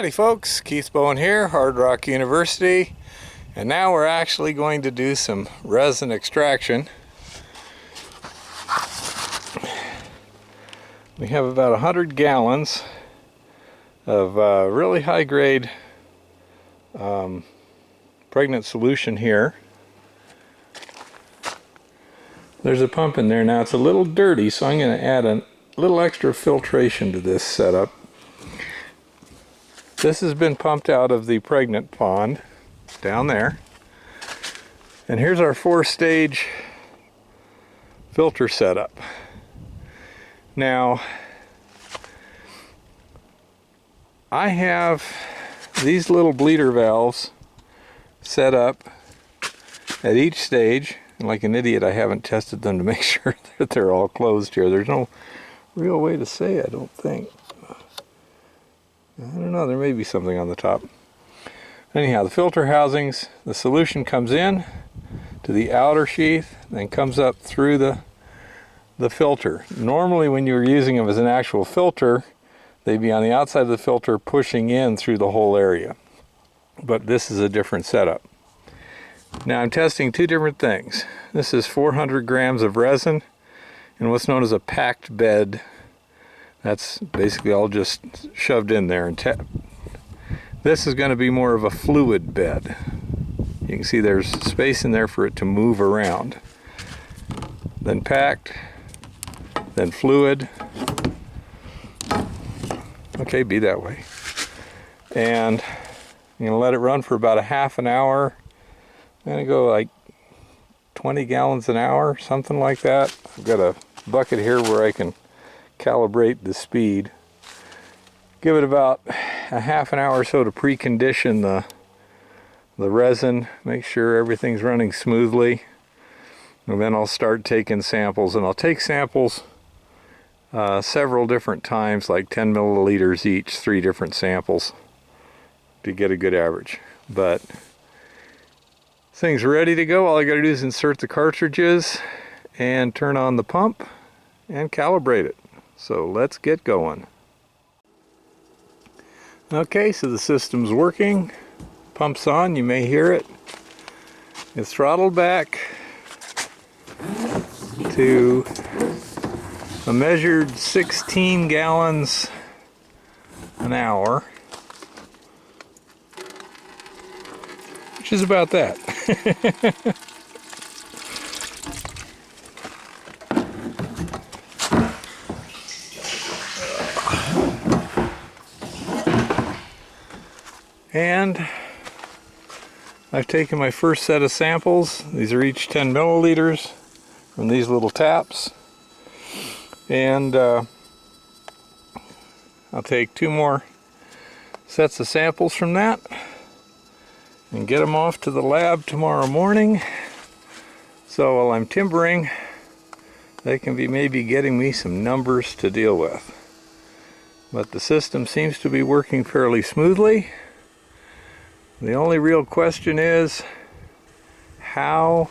Howdy folks, Keith Bowen here, Hard Rock University, and now we're actually going to do some resin extraction. We have about 100 gallons of really high grade pregnant solution here. There's a pump in there now. It's a little dirty, so I'm going to add a little extra filtration to this setup. This has been pumped out of the pregnant pond down there. And here's our 4-stage filter setup. Now, I have these little bleeder valves set up at each stage. And like an idiot, I haven't tested them to make sure that they're all closed here. There's no real way to say, I don't think. I don't know, there may be something on the top. Anyhow, the filter housings, the solution comes in to the outer sheath, then comes up through the filter. Normally when you're using them as an actual filter, they'd be on the outside of the filter pushing in through the whole area. But this is a different setup. Now I'm testing two different things. This is 400 grams of resin and what's known as a packed bed. That's basically all just shoved in there and tapped. This is going to be more of a fluid bed. You can see there's space in there for it to move around. Then packed, then fluid. Okay, be that way. And I'm going to let it run for about a half an hour. I'm going to go like 20 gallons an hour, something like that. I've got a bucket here where I can calibrate the speed. Give it about a half an hour or so to precondition the resin, make sure everything's running smoothly, and then I'll start taking samples. And I'll take samples several different times, like 10 milliliters each, 3 different samples to get a good average. But this thing's ready to go. All I got to do is insert the cartridges and turn on the pump and calibrate it. So let's get going. Okay, so the system's working. Pump's on, you may hear it. It's throttled back to a measured 16 gallons an hour, which is about that. And I've taken my first set of samples. These are each 10 milliliters from these little taps. And I'll take 2 more sets of samples from that and get them off to the lab tomorrow morning. So while I'm timbering, they can be maybe getting me some numbers to deal with. But the system seems to be working fairly smoothly. The only real question is, how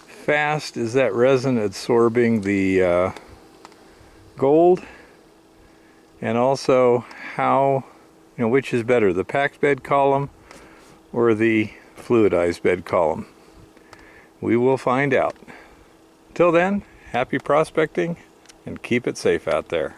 fast is that resin absorbing the gold? And also, how, which is better, the packed bed column or the fluidized bed column? We will find out. Till then, happy prospecting and keep it safe out there.